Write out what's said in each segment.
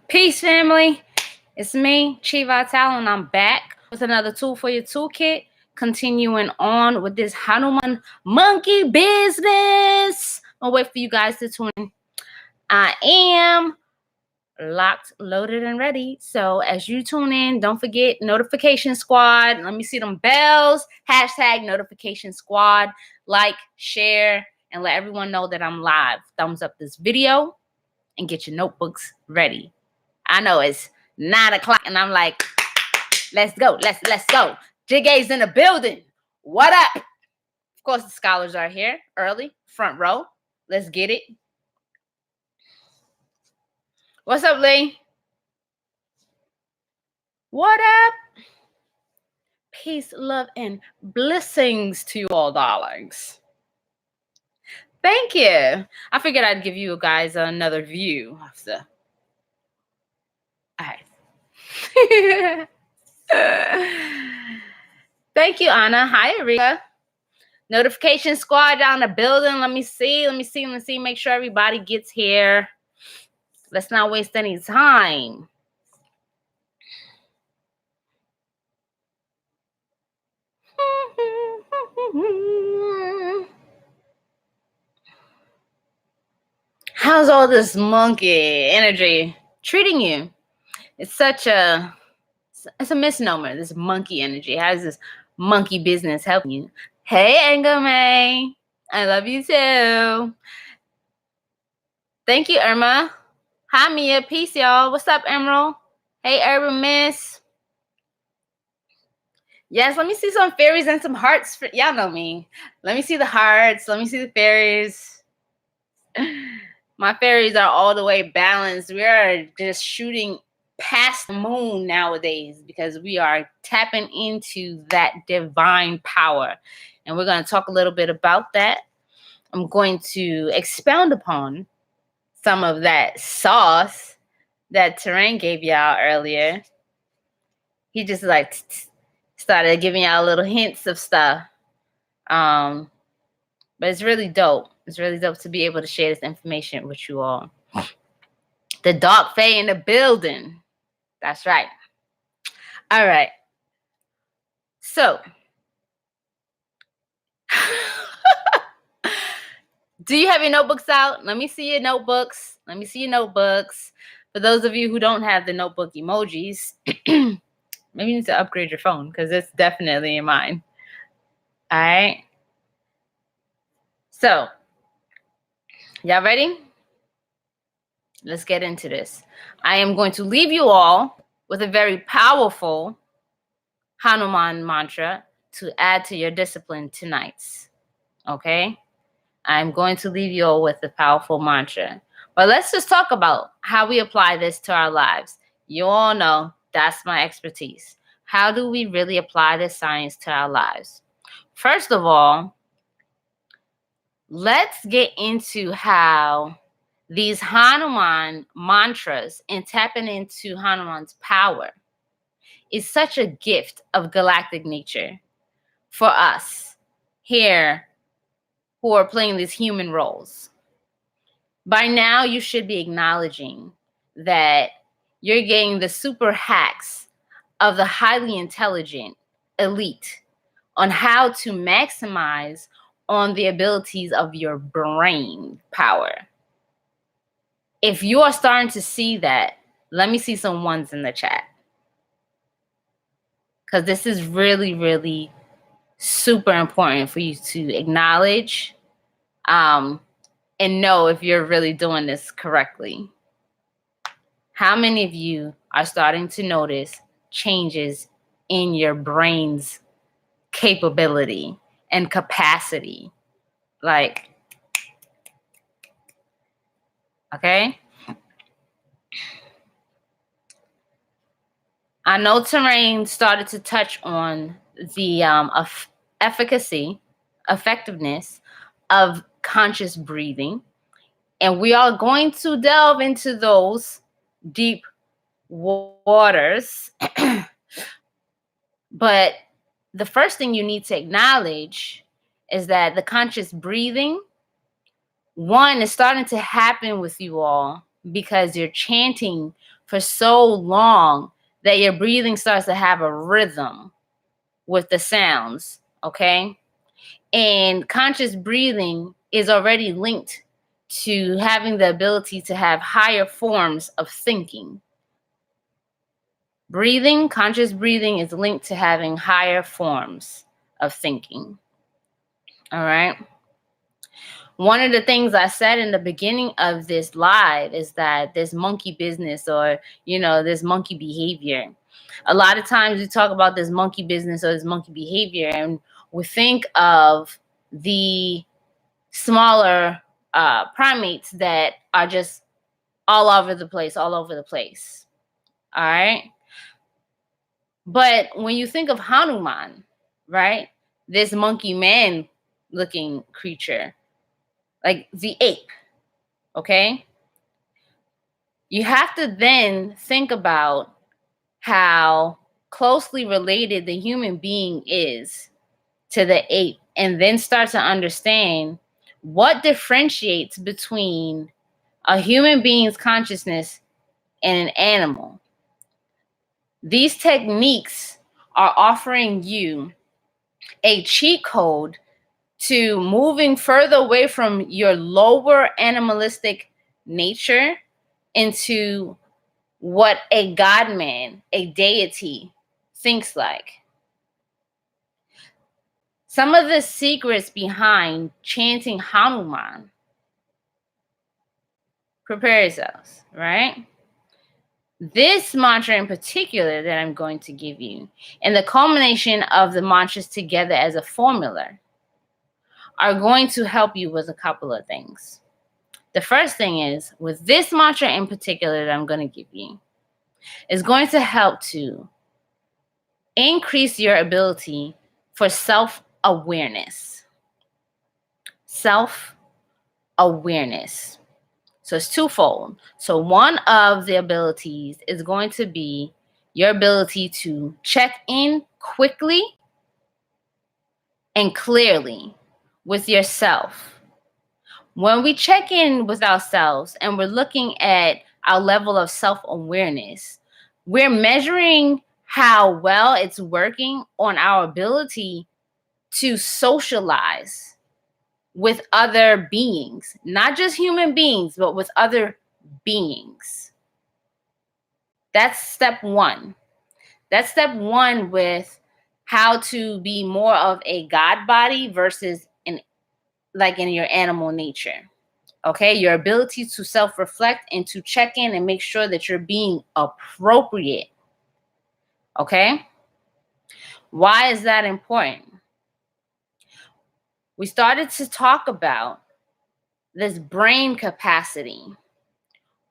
Peace, family. It's me, Chi Vital, and I'm back with another tool for your toolkit. Continuing on with this Hanuman monkey business. I'll wait for you guys to tune in. I am locked, loaded, and ready. So as you tune in, don't forget notification squad. Let me see them bells. Hashtag notification squad. Like, share, and let everyone know that I'm live. Thumbs up this video and get your notebooks ready. I know it's 9 o'clock and I'm like, let's go. Let's go. Jigay's in the building. What up? Of course, the scholars are here early, front row. Let's get it. What's up, Lee? What up? Peace, love, and blessings to you all, darlings. Thank you. I figured I'd give you guys another view of the... All right. Thank you, Anna. Hi, Erika. Notification squad down the building. Let me see. Make sure everybody gets here. Let's not waste any time. How's all this monkey energy treating you? It's a misnomer, this monkey energy. How does this monkey business help you? Hey, Anger May. I love you too. Thank you, Irma. Hi, Mia. Peace, y'all. What's up, Emerald? Hey, Urban Miss. Yes, let me see some fairies and some hearts. Y'all know me. Let me see the hearts. Let me see the fairies. My fairies are all the way balanced. We are just shooting past the moon nowadays because we are tapping into that divine power. And we're going to talk a little bit about that. I'm going to expound upon some of that sauce that Terrain gave y'all earlier. He just like started giving y'all little hints of stuff. But it's really dope. It's really dope to be able to share this information with you all. The Dark Fae in the building. That's right. All right. So, do you have your notebooks out? Let me see your notebooks. For those of you who don't have the notebook emojis, maybe you need to upgrade your phone because it's definitely in mine. All right. So, y'all ready? Let's get into this. I am going to leave you all with a very powerful Hanuman mantra to add to your discipline tonight. Okay? I'm going to leave you all with a powerful mantra. But let's just talk about how we apply this to our lives. You all know that's my expertise. How do we really apply this science to our lives? First of all, let's get into how these Hanuman mantras and tapping into Hanuman's power is such a gift of galactic nature for us here who are playing these human roles. By now, you should be acknowledging that you're getting the super hacks of the highly intelligent elite on how to maximize on the abilities of your brain power. If you are starting to see that, let me see some ones in the chat. Because this is really, really super important for you to acknowledge and know if you're really doing this correctly. How many of you are starting to notice changes in your brain's capability and capacity? Like, okay? I know Terrain started to touch on the effectiveness of conscious breathing. And we are going to delve into those deep waters. But the first thing you need to acknowledge is that the conscious breathing, one, is starting to happen with you all because you're chanting for so long that your breathing starts to have a rhythm with the sounds, okay? And conscious breathing is already linked to having the ability to have higher forms of thinking. Breathing, conscious breathing is linked to having higher forms of thinking. All right. One of the things I said in the beginning of this live is that this monkey business, or, this monkey behavior. A lot of times we talk about this monkey business or this monkey behavior, and we think of the smaller primates that are just all over the place. All right. But when you think of Hanuman, right, this monkey man looking creature, like the ape, okay, you have to then think about how closely related the human being is to the ape, and then start to understand what differentiates between a human being's consciousness and an animal. These techniques are offering you a cheat code to moving further away from your lower animalistic nature into what a godman, a deity, thinks like. Some of the secrets behind chanting Hanuman. Prepare yourselves, right? This mantra in particular that I'm going to give you, and the culmination of the mantras together as a formula, are going to help you with a couple of things. The first thing is, with this mantra in particular that I'm going to give you, is going to help to increase your ability for self-awareness. Self-awareness. So it's twofold. So one of the abilities is going to be your ability to check in quickly and clearly with yourself. When we check in with ourselves and we're looking at our level of self-awareness, we're measuring how well it's working on our ability to socialize with other beings, not just human beings, but with other beings. That's step one. That's step one with how to be more of a God body versus in your animal nature. Okay, your ability to self-reflect and to check in and make sure that you're being appropriate. Okay, why is that important? We started to talk about this brain capacity.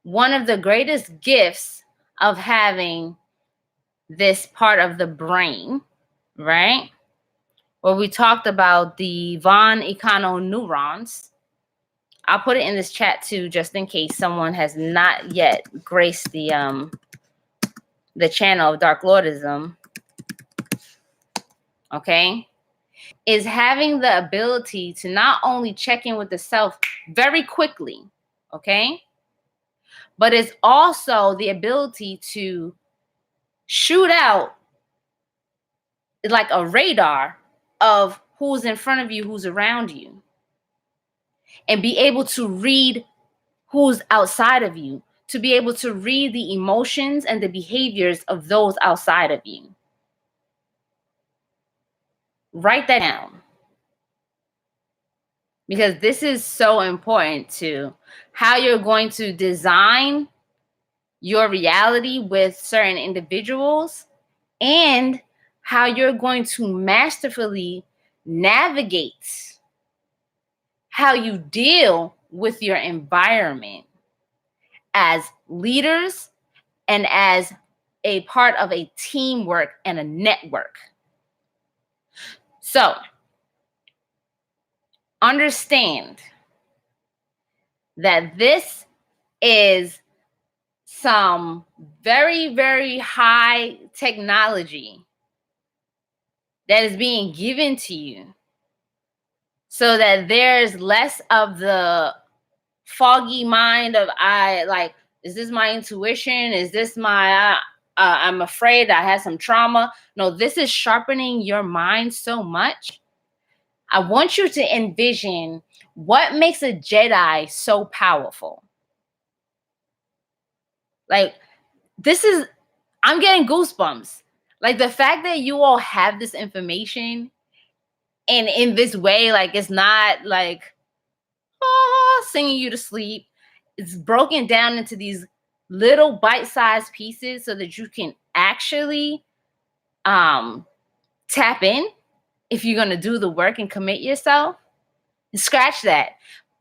One of the greatest gifts of having this part of the brain, right? Where we talked about the von Econo neurons. I'll put it in this chat too, just in case someone has not yet graced the channel of Dark Lordism. Okay, is having the ability to not only check in with the self very quickly, okay, but it's also the ability to shoot out like a radar of who's in front of you, who's around you, and be able to read who's outside of you, to be able to read the emotions and the behaviors of those outside of you. Write that down, because this is so important to how you're going to design your reality with certain individuals, and how you're going to masterfully navigate how you deal with your environment as leaders and as a part of a teamwork and a network. So understand that this is some very, very high technology that is being given to you, so that there's less of the foggy mind of Is this my intuition? Is this my I'm afraid I had some trauma? No, this is sharpening your mind so much. I want you to envision what makes a Jedi so powerful. Like, I'm getting goosebumps. Like, the fact that you all have this information and in this way, like, it's not like, singing you to sleep. It's broken down into these little bite-sized pieces so that you can actually tap in if you're going to do the work and commit yourself. Scratch that.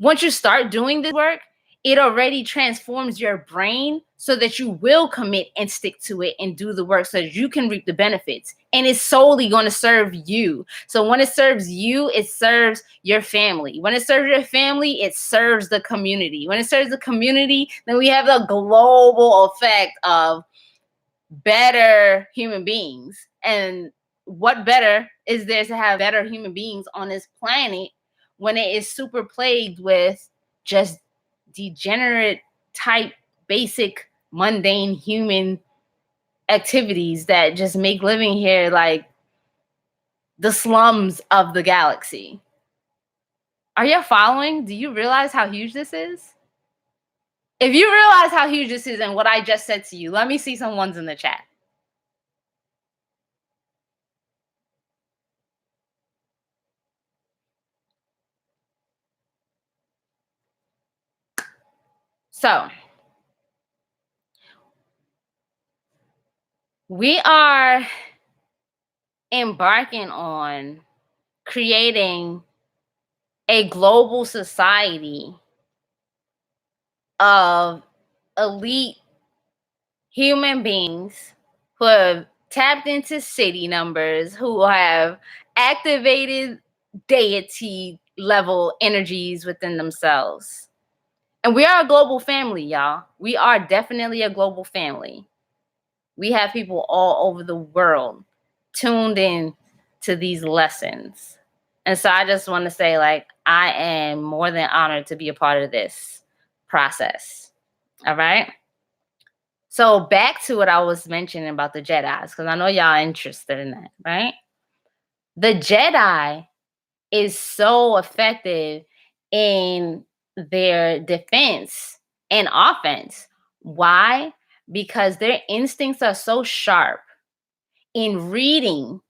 Once you start doing this work, it already transforms your brain so that you will commit and stick to it and do the work so that you can reap the benefits. And it's solely going to serve you. So when it serves you, it serves your family. When it serves your family, it serves the community. When it serves the community, then we have the global effect of better human beings. And what better is there to have better human beings on this planet when it is super plagued with just degenerate type, basic, mundane human activities that just make living here like the slums of the galaxy? Are you following? Do you realize how huge this is? If you realize how huge this is and what I just said to you, let me see some ones in the chat. So, we are embarking on creating a global society of elite human beings who have tapped into city numbers, who have activated deity level energies within themselves. And we are a global family, y'all. We are definitely a global family. We have people all over the world tuned in to these lessons. And so I just want to say, like, I am more than honored to be a part of this process. All right. So back to what I was mentioning about the Jedis, because I know y'all are interested in that, right? The Jedi is so effective in their defense and offense. Why? Because their instincts are so sharp in reading,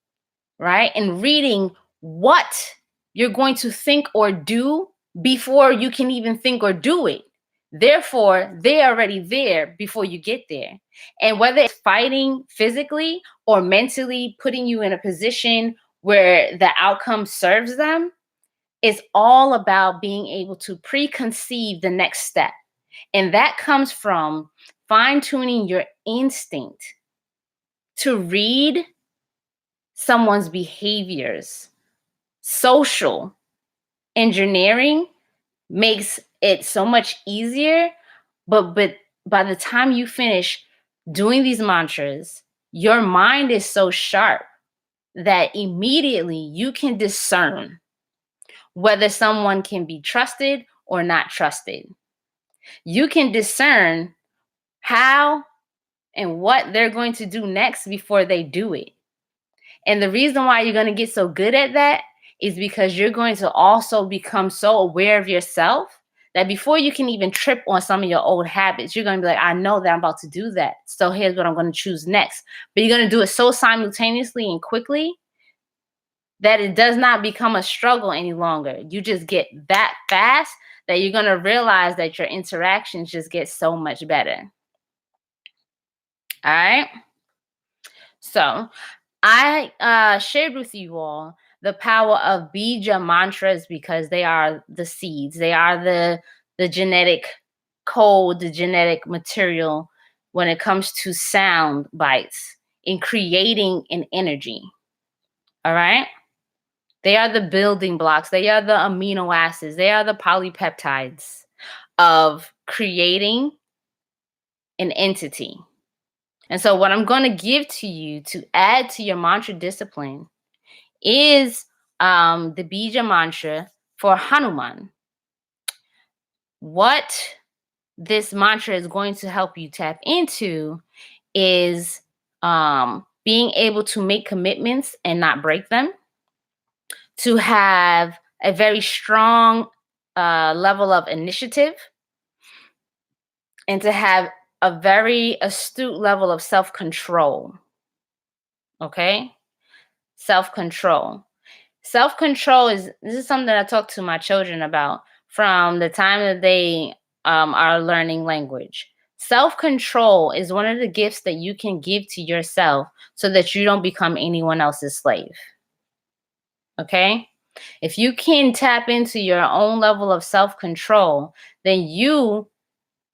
right? And reading what you're going to think or do before you can even think or do it. Therefore, they're already there before you get there. And whether it's fighting physically or mentally, putting you in a position where the outcome serves them, it's all about being able to preconceive the next step. And that comes from fine-tuning your instinct to read someone's behaviors. Social engineering makes it so much easier, but by the time you finish doing these mantras, your mind is so sharp that immediately you can discern whether someone can be trusted or not trusted. You can discern how and what they're going to do next before they do it. And the reason why you're going to get so good at that is because you're going to also become so aware of yourself that before you can even trip on some of your old habits, you're going to be like, I know that I'm about to do that. So here's what I'm going to choose next. But you're going to do it so simultaneously and quickly that it does not become a struggle any longer. You just get that fast that you're going to realize that your interactions just get so much better. All right. So I shared with you all the power of bija mantras because they are the seeds. They are the genetic code, the genetic material when it comes to sound bites in creating an energy. All right. They are the building blocks. They are the amino acids. They are the polypeptides of creating an entity. And so what I'm going to give to you to add to your mantra discipline is the bija mantra for Hanuman. What this mantra is going to help you tap into is being able to make commitments and not break them, to have a very strong level of initiative, and to have a very astute level of self-control. Okay? Self-control. Self-control this is something I talk to my children about from the time that they are learning language. Self-control is one of the gifts that you can give to yourself so that you don't become anyone else's slave. Okay? If you can tap into your own level of self-control, then you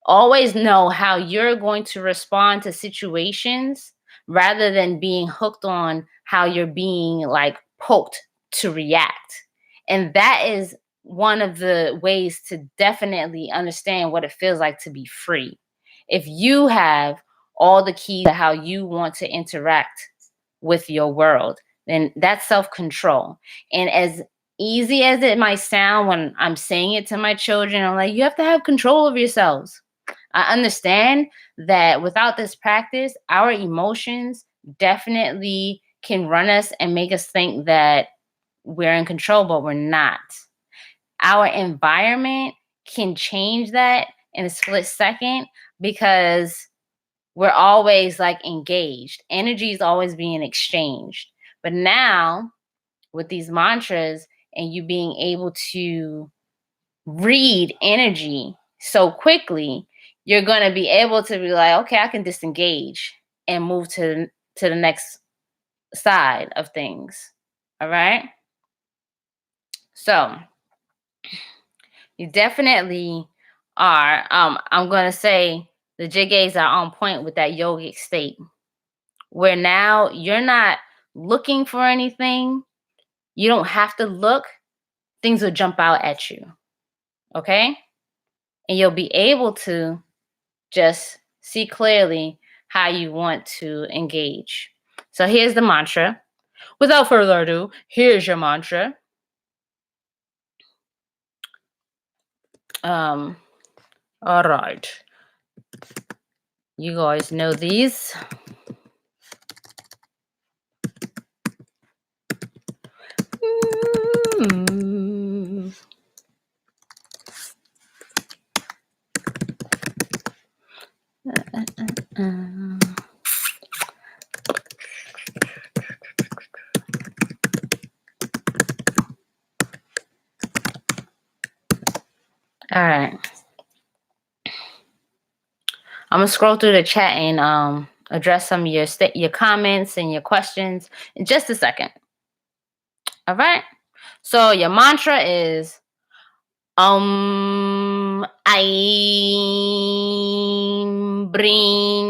always know how you're going to respond to situations rather than being hooked on how you're being like poked to react. And that is one of the ways to definitely understand what it feels like to be free. If you have all the keys to how you want to interact with your world, then that's self-control. And as easy as it might sound when I'm saying it to my children, I'm like, you have to have control of yourselves. I understand that without this practice, our emotions definitely can run us and make us think that we're in control, but we're not. Our environment can change that in a split second because we're always like engaged. Energy is always being exchanged. But now, with these mantras and you being able to read energy so quickly, you're going to be able to be like, okay, I can disengage and move to the next side of things. All right. So you definitely are. I'm going to say the jiggays are on point with that yogic state where now you're not looking for anything. You don't have to look. Things will jump out at you. Okay. And you'll be able to just see clearly how you want to engage. So here's the mantra. Without further ado, here's your mantra. All right. You guys know these. All right. I'm gonna scroll through the chat and address some of your comments and your questions in just a second. All right. So your mantra is Aim Bring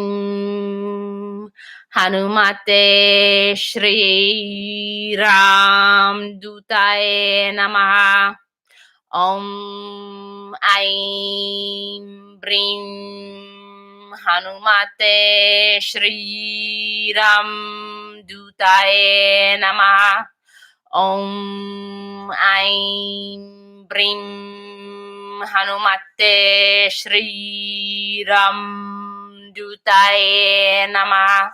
Hanumate Shri Ram Dutaye Namaha. Aim Bring Hanumate Shri Ram Dutaye Namaha. Aim Bring Hanumate Shri Ram Dutaye Nama.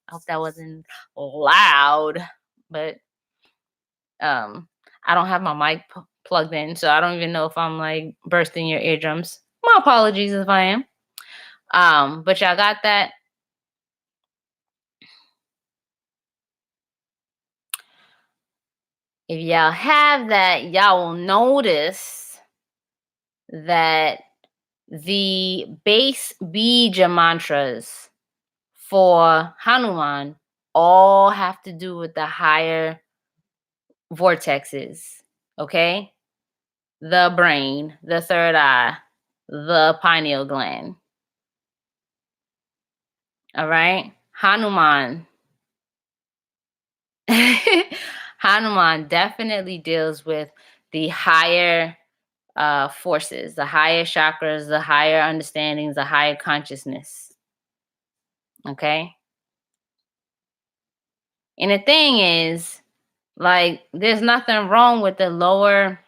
I hope that wasn't loud, but I don't have my mic plugged in, so I don't even know if I'm like bursting your eardrums. My apologies if I am. But y'all got that? If y'all have that, y'all will notice that the base bija mantras for Hanuman all have to do with the higher vortexes, okay? The brain, the third eye, the pineal gland. All right? Hanuman. Hanuman definitely deals with the higher forces, the higher chakras, the higher understandings, the higher consciousness. Okay? And the thing is, like, there's nothing wrong with the lower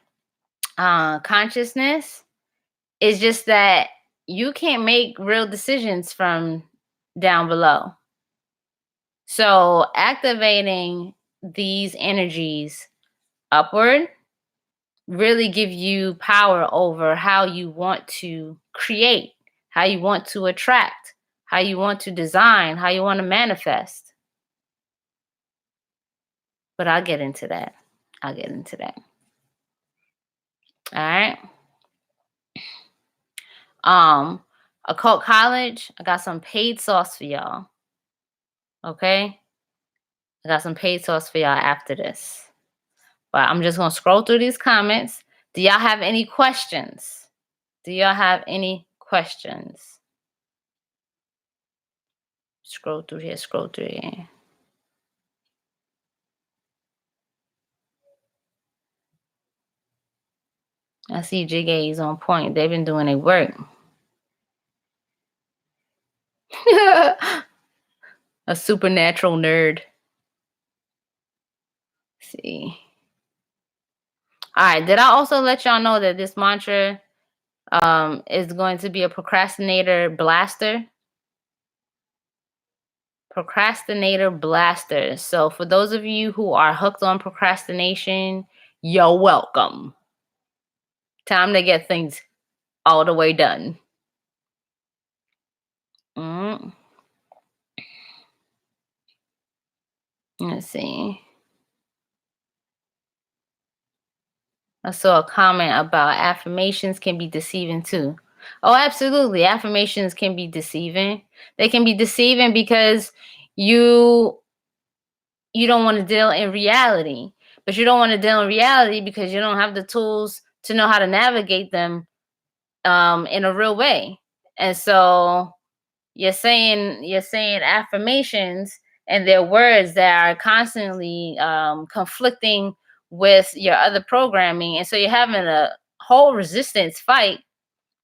consciousness. It's just that you can't make real decisions from down below. So activating these energies upward really give you power over how you want to create, how you want to attract, how you want to design, how you want to manifest. But I'll get into that. I'll get into that. All right. Occult College, I got some paid sauce for y'all. Okay? I got some paid sauce for y'all after this. But I'm just gonna scroll through these comments. Do y'all have any questions? Do y'all have any questions? Scroll through here, scroll through here. I see Jiggy's on point. They've been doing their work. A supernatural nerd. Let's see. All right. Did I also let y'all know that this mantra is going to be a procrastinator blaster? Procrastinator blaster. So for those of you who are hooked on procrastination, you're welcome. Time to get things all the way done. Let's see. I saw a comment about affirmations can be deceiving too. Oh, absolutely. Affirmations can be deceiving. They can be deceiving because you don't want to deal in reality. But you don't want to deal in reality because you don't have the tools to know how to navigate them in a real way. And so you're saying affirmations and they're words that are constantly conflicting with your other programming, and so you're having a whole resistance fight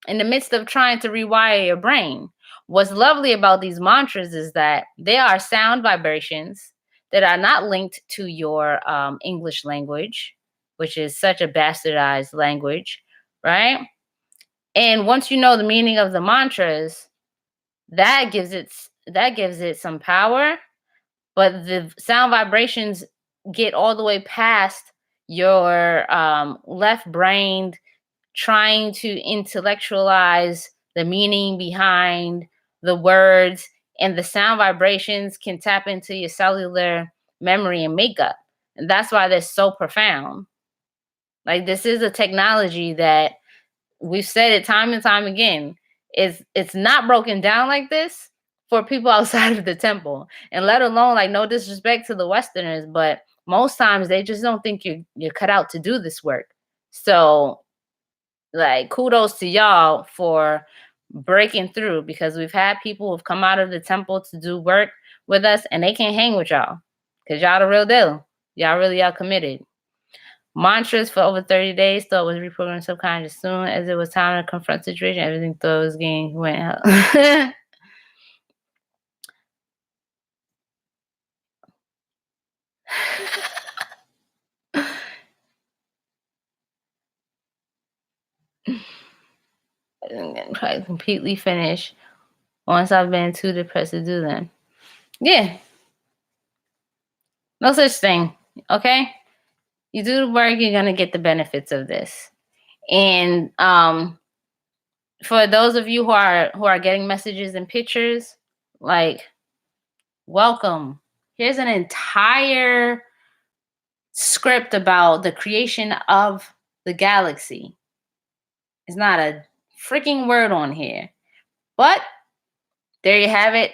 in the midst of trying to rewire your brain. What's lovely about these mantras is that they are sound vibrations that are not linked to your English language, which is such a bastardized language, right? And once you know the meaning of the mantras, that gives it some power, but the sound vibrations get all the way past your left brain trying to intellectualize the meaning behind the words, and the sound vibrations can tap into your cellular memory and makeup, and that's why they're so profound. Like, this is a technology that we've said it time and time again. It's not broken down like this for people outside of the temple, and let alone, like, no disrespect to the Westerners, but most times they just don't think you're cut out to do this work. So, like, kudos to y'all for breaking through, because we've had people who've come out of the temple to do work with us and they can't hang with y'all because y'all the real deal. Y'all really are committed. Mantras for over 30 days. Thought was reprogrammed subconscious. Soon as it was time to confront the situation, everything thought was getting went out. I'm gonna try to completely finish once I've been too depressed to do them. Yeah. No such thing. Okay? You do the work, you're gonna get the benefits of this. And for those of you who are getting messages and pictures, like, welcome. Here's an entire script about the creation of the galaxy. It's not a freaking word on here, but there you have it.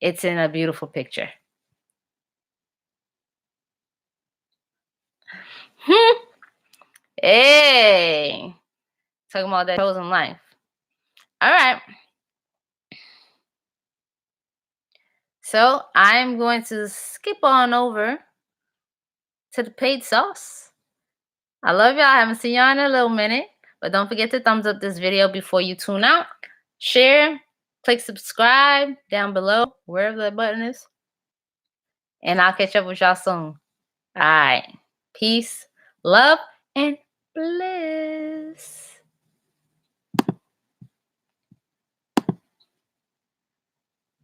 It's in a beautiful picture. Hey, talking about that chosen life. All right. So I'm going to skip on over to the paid sauce. I love y'all. I haven't seen y'all in a little minute, but don't forget to thumbs up this video before you tune out. Share, click subscribe down below, wherever that button is. And I'll catch up with y'all soon. All right. Peace, love, and bliss.